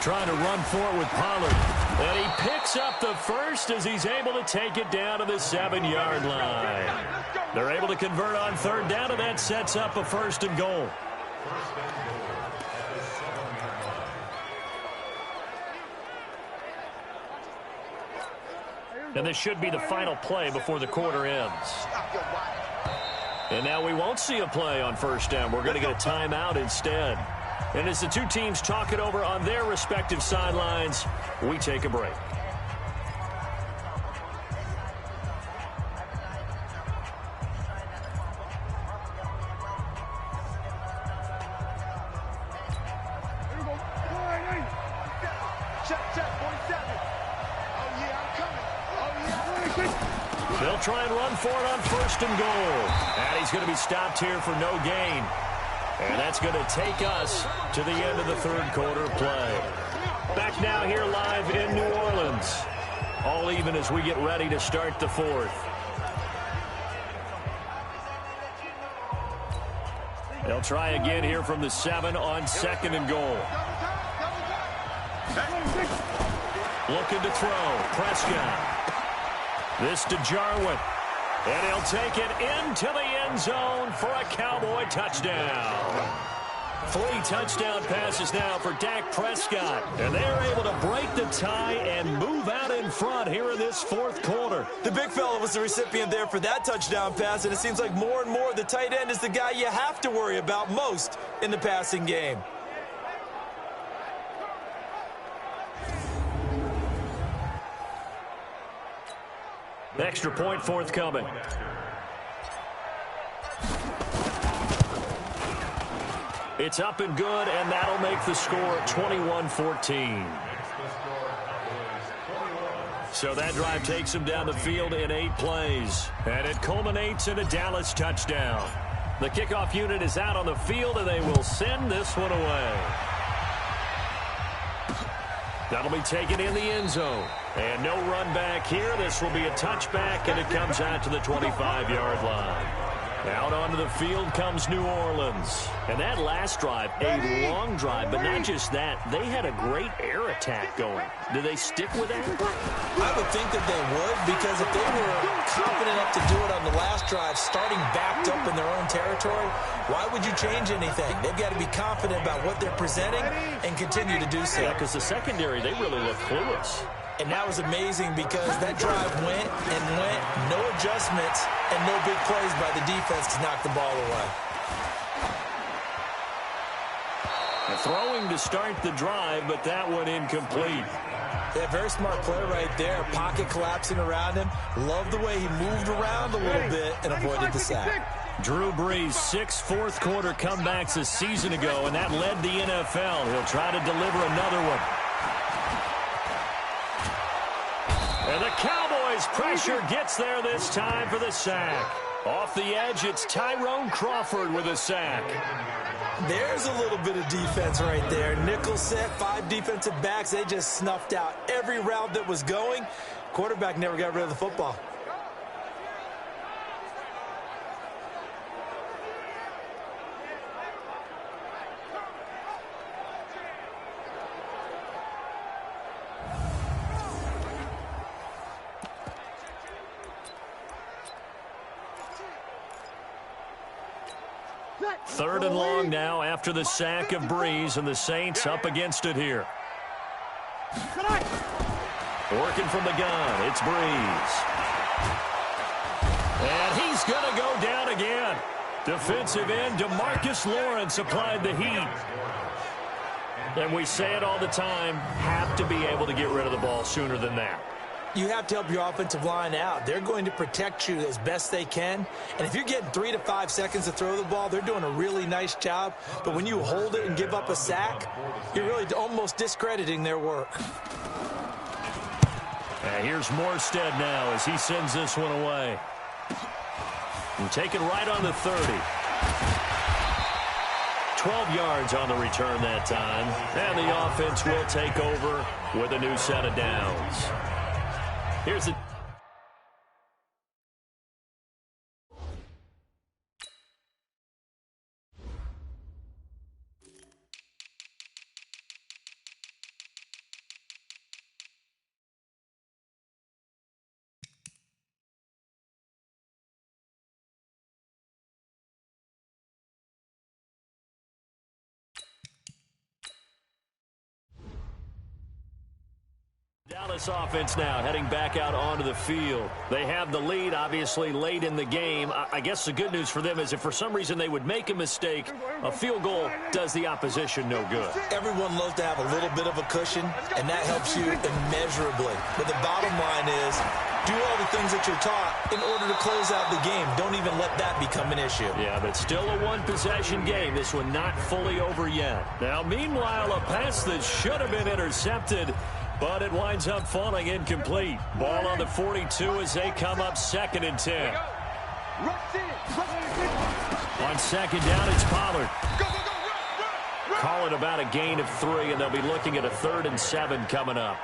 Trying to run for it with Pollard. And he picks up the first as he's able to take it down to the 7-yard line. They're able to convert on 3rd down, and that sets up a 1st and goal. And this should be the final play before the quarter ends. And now we won't see a play on first down. We're going to get a timeout instead. And as the two teams talk it over on their respective sidelines, we take a break. They'll try and run for it on first and goal. And he's going to be stopped here for no gain. And that's going to take us to the end of the third quarter play. Back now here live in New Orleans. All even as we get ready to start the fourth. They'll try again here from the 7 on second and goal. Looking to throw. Prescott. This to Jarwin. And he'll take it into the end zone for a Cowboy touchdown. 3 touchdown passes now for Dak Prescott. And they're able to break the tie and move out in front here in this fourth quarter. The big fella was the recipient there for that touchdown pass, and it seems like more and more the tight end is the guy you have to worry about most in the passing game. Extra point forthcoming. It's up and good, and that'll make the score 21-14. So that drive takes him down the field in 8 plays, and it culminates in a Dallas touchdown. The kickoff unit is out on the field, and they will send this one away. That'll be taken in the end zone. And no run back here. This will be a touchback, and it comes out to the 25-yard line. Out onto the field comes New Orleans. And that last drive, a long drive, but not just that. They had a great air attack going. Do they stick with that? I would think that they would, because if they were confident enough to do it on the last drive, starting backed up in their own territory, why would you change anything? They've got to be confident about what they're presenting and continue to do so. Yeah, because the secondary, they really look clueless. And that was amazing because that drive went and went, no adjustments, and no big plays by the defense to knock the ball away. Throwing to start the drive, but that one incomplete. Yeah, very smart play right there. Pocket collapsing around him. Love the way he moved around a little bit and avoided the sack. Drew Brees, 6 fourth-quarter comebacks a season ago, and that led the NFL. He'll try to deliver another one. And the Cowboys' pressure gets there this time for the sack. Off the edge, it's Tyrone Crawford with a sack. There's a little bit of defense right there. Nickel set, 5 defensive backs. They just snuffed out every route that was going. Quarterback never got rid of the football. Third and long now after the sack of Brees, and the Saints up against it here. Working from the gun, it's Brees. And he's going to go down again. Defensive end DeMarcus Lawrence applied the heat. And we say it all the time, have to be able to get rid of the ball sooner than that. You have to help your offensive line out. They're going to protect you as best they can. And if you're getting 3 to 5 seconds to throw the ball, they're doing a really nice job. But when you hold it and give up a sack, you're really almost discrediting their work. And here's Morstead now as he sends this one away. And take it right on the 30. 12 yards on the return that time. And the offense will take over with a new set of downs. Here's the... Dallas offense now heading back out onto the field. They have the lead, obviously, late in the game. I guess the good news for them is if for some reason they would make a mistake, a field goal does the opposition no good. Everyone loves to have a little bit of a cushion, and that helps you immeasurably. But the bottom line is, do all the things that you're taught in order to close out the game. Don't even let that become an issue. Yeah, but still a one-possession game. This one not fully over yet. Now, meanwhile, a pass that should have been intercepted, but it winds up falling incomplete. Ball on the 42 as they come up 2nd and 10. On 2nd down, it's Pollard. Call it about a gain of 3, and they'll be looking at a 3rd and 7 coming up.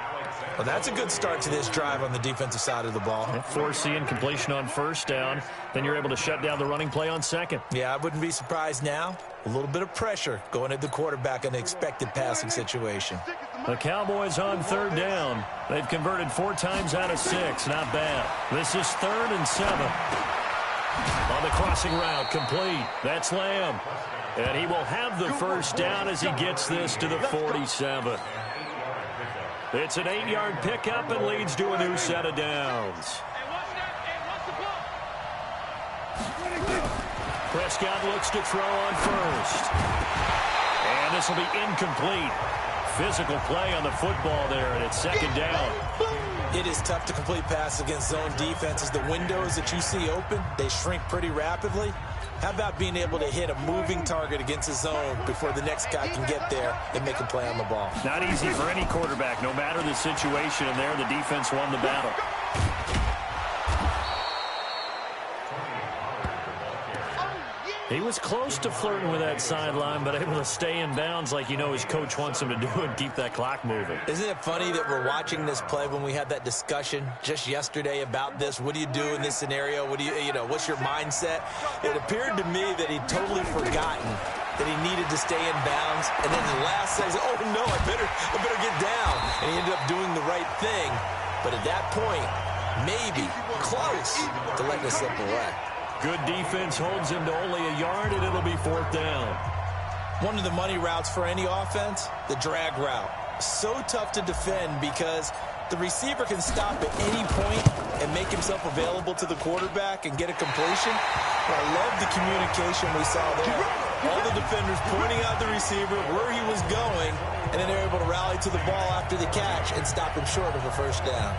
Well, that's a good start to this drive on the defensive side of the ball. Force the incompletion on 1st down. Then you're able to shut down the running play on 2nd. Yeah, I wouldn't be surprised now. A little bit of pressure going at the quarterback in an expected passing situation. The Cowboys on 3rd down. They've converted 4 times out of 6. Not bad. This is 3rd and 7. On the crossing route, complete. That's Lamb. And he will have the 1st down as he gets this to the 47. It's an 8-yard pickup and leads to a new set of downs. Prescott looks to throw on 1st. And this will be incomplete. Physical play on the football there, and it's 2nd down. It is tough to complete passes against zone defenses. The windows that you see open, they shrink pretty rapidly. How about being able to hit a moving target against a zone before the next guy can get there and make a play on the ball? Not easy for any quarterback, no matter the situation, and there the defense won the battle. He was close to flirting with that sideline, but able to stay in bounds like you know his coach wants him to do and keep that clock moving. Isn't it funny that we're watching this play when we had that discussion just yesterday about this? What do you do in this scenario? What do you know, what's your mindset? It appeared to me that he'd totally forgotten that he needed to stay in bounds. And then the last second, oh no, I better get down. And he ended up doing the right thing. But at that point, maybe close to letting it slip away. Good defense holds him to only a yard, and it'll be 4th down. One of the money routes for any offense, the drag route. So tough to defend because the receiver can stop at any point and make himself available to the quarterback and get a completion. But I love the communication we saw there. All the defenders pointing out the receiver, where he was going, and then they're able to rally to the ball after the catch and stop him short of a 1st down.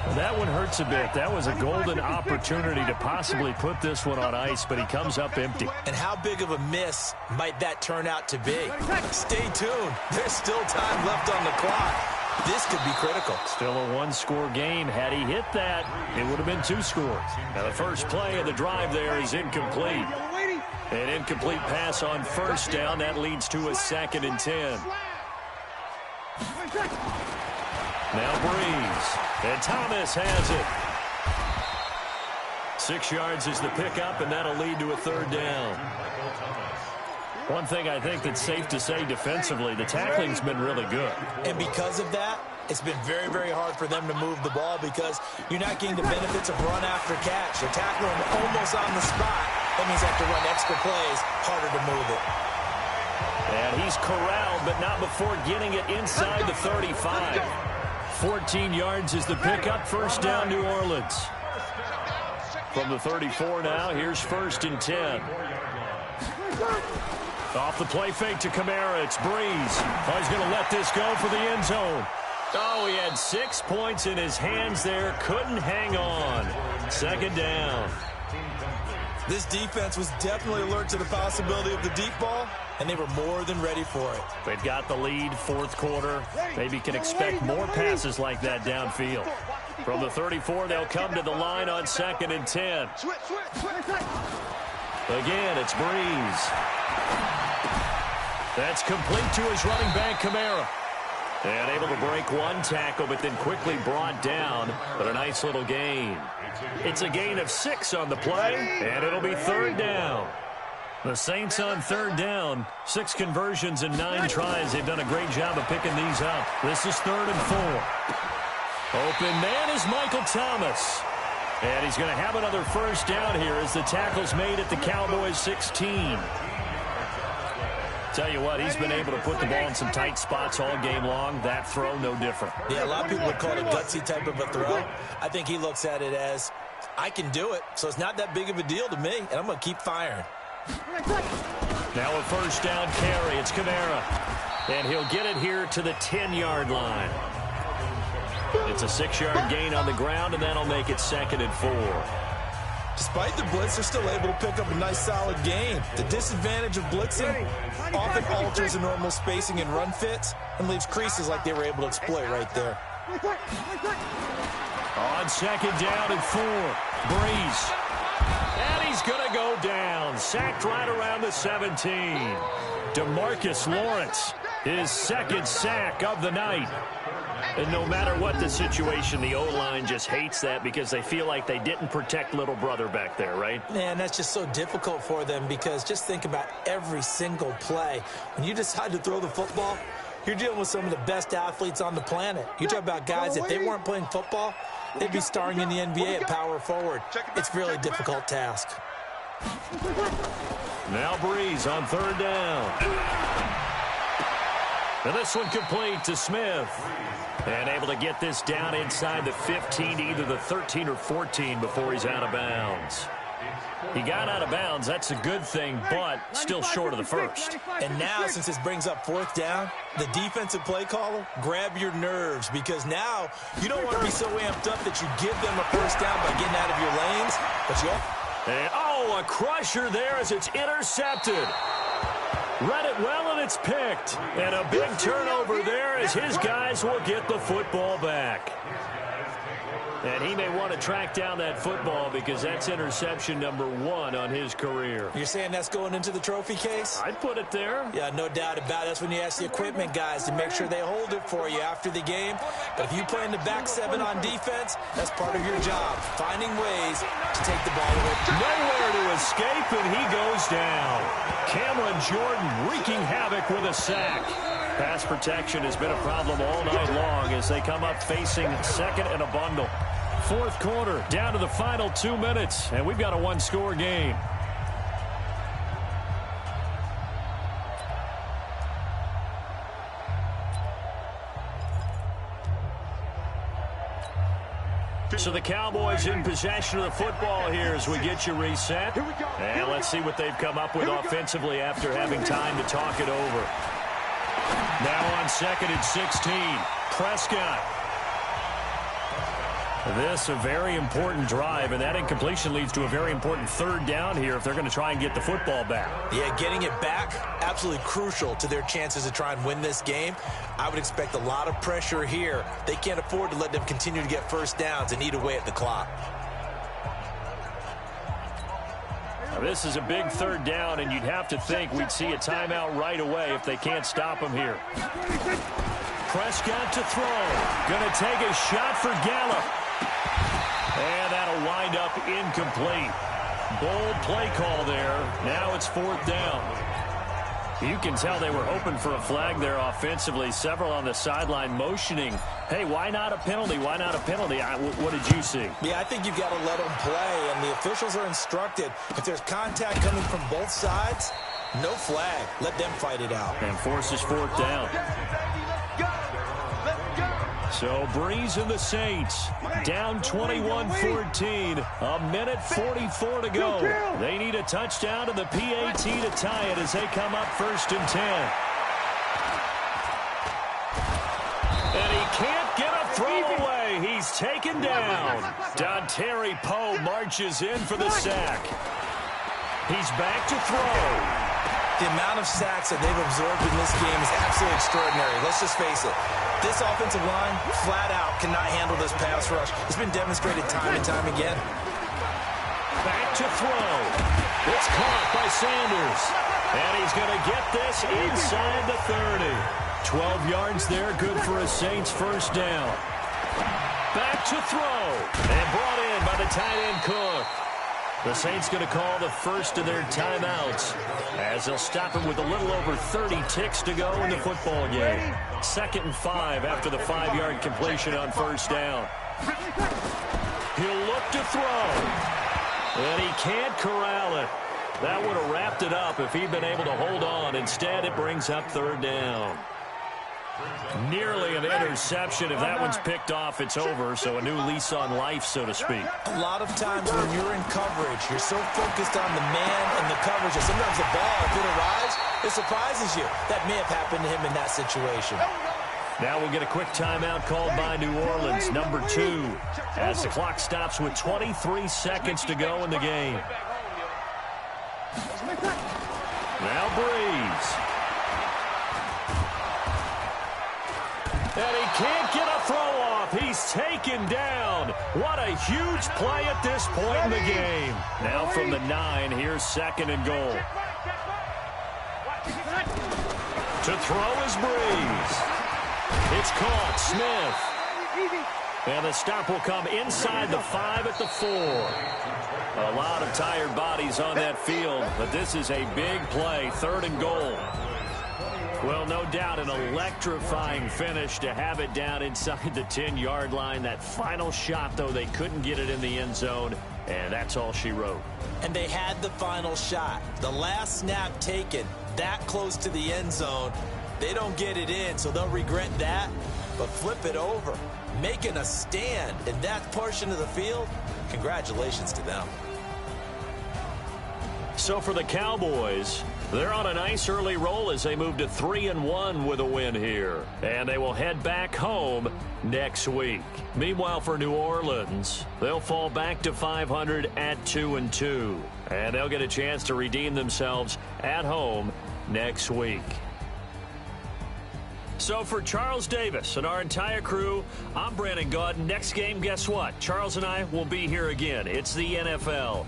Well, that one hurts a bit. That was a golden opportunity to possibly put this one on ice, but he comes up empty. And how big of a miss might that turn out to be? Stay tuned. There's still time left on the clock. This could be critical. Still a 1-score game. Had he hit that, it would have been 2 scores. Now the first play of the drive there is incomplete. An incomplete pass on 1st down. That leads to a 2nd and 10. Now Breeze. And Thomas has it. 6 yards is the pickup, and that'll lead to a 3rd down. One thing I think that's safe to say defensively, the tackling's been really good. And because of that, it's been very, very hard for them to move the ball because you're not getting the benefits of run after catch. They're tackling him almost on the spot. That means they have to run extra plays, harder to move it. And he's corralled, but not before getting it inside the 35. 14 yards is the pickup. 1st down, New Orleans. From the 34 now, here's 1st and 10. Off the play fake to Kamara. It's Breeze. Oh, he's going to let this go for the end zone. Oh, he had 6 points in his hands there. Couldn't hang on. 2nd down. This defense was definitely alert to the possibility of the deep ball, and they were more than ready for it. They've got the lead, 4th quarter. Maybe can expect more passes like that downfield. From the 34, they'll come to the line on 2nd and 10. Again, it's Breeze. That's complete to his running back, Kamara. And able to break 1 tackle, but then quickly brought down. But a nice little gain. It's a gain of 6 on the play, and it'll be 3rd down. The Saints on 3rd down. 6 conversions and 9 tries. They've done a great job of picking these up. This is 3rd and 4. Open man is Michael Thomas. And he's going to have another 1st down here as the tackle's made at the Cowboys 16. Tell you what, he's been able to put the ball in some tight spots all game long. That throw, no different. Yeah, a lot of people would call it a gutsy type of a throw. I think he looks at it as, I can do it, so it's not that big of a deal to me, and I'm going to keep firing. Now a first down carry. It's Kamara. And he'll get it here to the 10-yard line. It's a 6-yard gain on the ground, and that'll make it 2nd and 4. Despite the blitz, they're still able to pick up a nice, solid gain. The disadvantage of blitzing often alters the normal spacing and run fits and leaves creases like they were able to exploit right there. On 2nd down and 4, Breeze. And he's going to go down. Sacked right around the 17. DeMarcus Lawrence, his 2nd sack of the night. And no matter what the situation, the O-line just hates that because they feel like they didn't protect little brother back there, right? Man, that's just so difficult for them because just think about every single play. When you decide to throw the football, you're dealing with some of the best athletes on the planet. You talk about guys, if they weren't playing football, they'd be starring in the NBA at power forward. It's a really difficult task. Now Breeze on 3rd down. And this one complete to Smith. And able to get this down inside the 15 to either the 13 or 14 before he's out of bounds. He got out of bounds. That's a good thing, but still short of the first. And now, since this brings up 4th down, the defensive play caller, grab your nerves because now you don't want to be so amped up that you give them a first down by getting out of your lanes. But and, oh, a crusher there as it's intercepted. Read it well, and it's picked. And a big turnover there as his guys will get the football back. And he may want to track down that football because that's interception number 1 on his career. You're saying that's going into the trophy case? I'd put it there. Yeah, no doubt about it. That's when you ask the equipment guys to make sure they hold it for you after the game. But if you play in the back 7 on defense, that's part of your job, finding ways to take the ball away. Nowhere to escape, and he goes down. Cameron Jordan wreaking havoc with a sack. Pass protection has been a problem all night long as they come up facing 2nd and a bundle. 4th quarter, down to the final 2 minutes, and we've got a 1-score game. So the Cowboys in possession of the football here as we get you reset. And let's see what they've come up with offensively after having time to talk it over. Now on 2nd and 16, Prescott. This a very important drive, and that incompletion leads to a very important 3rd down here if they're going to try and get the football back. Yeah, getting it back, absolutely crucial to their chances to try and win this game. I would expect a lot of pressure here. They can't afford to let them continue to get first downs and eat away at the clock. Now, this is a big 3rd down, and you'd have to think we'd see a timeout right away if they can't stop him here. Prescott to throw. Going to take a shot for Gallup. And that'll wind up incomplete. Bold play call there. Now it's 4th down. You can tell they were hoping for a flag there offensively. Several on the sideline motioning. Hey, why not a penalty? Why not a penalty? What did you see? Yeah, I think you've got to let them play, and the officials are instructed. If there's contact coming from both sides, no flag. Let them fight it out. And forces 4th down. So Breeze and the Saints down 21-14. A minute 44 to go. They need a touchdown to the PAT to tie it as they come up 1st and 10. And he can't get a throw away. He's taken down. Dontari Poe marches in for the sack. He's back to throw. The amount of sacks that they've absorbed in this game is absolutely extraordinary. Let's just face it. This offensive line, flat out, cannot handle this pass rush. It's been demonstrated time and time again. Back to throw. It's caught by Sanders. And he's going to get this inside the 30. 12 yards there, good for a Saints first down. Back to throw. And brought in by the tight end Cook. The Saints going to call the first of their timeouts as they'll stop him with a little over 30 ticks to go in the football game. 2nd and 5 after the 5-yard completion on first down. He'll look to throw. And he can't corral it. That would have wrapped it up if he'd been able to hold on. Instead, it brings up third down. Nearly an interception. If that one's picked off, it's over. So a new lease on life, so to speak. A lot of times when you're in coverage, you're so focused on the man and the coverage that sometimes the ball, if it arrives, it surprises you. That may have happened to him in that situation. Now we'll get a quick timeout called by New Orleans, number 2, as the clock stops with 23 seconds to go in the game. Now Breeze. And he can't get a throw off. He's taken down. What a huge play at this point in the game. Now from the 9, here's 2nd and goal. To throw is Breeze. It's caught. Smith. And the stop will come inside the 5 at the 4. A lot of tired bodies on that field, but this is a big play. 3rd and goal. Well, no doubt an electrifying finish to have it down inside the 10-yard line. That final shot, though, they couldn't get it in the end zone, and that's all she wrote. And they had the final shot. The last snap taken that close to the end zone. They don't get it in, so they'll regret that, but flip it over. Making a stand in that portion of the field, congratulations to them. So for the Cowboys, they're on a nice early roll as they move to 3-1 with a win here. And they will head back home next week. Meanwhile, for New Orleans, they'll fall back to 500 at 2-2. And they'll get a chance to redeem themselves at home next week. So for Charles Davis and our entire crew, I'm Brandon Gaudin. Next game, guess what? Charles and I will be here again. It's the NFL.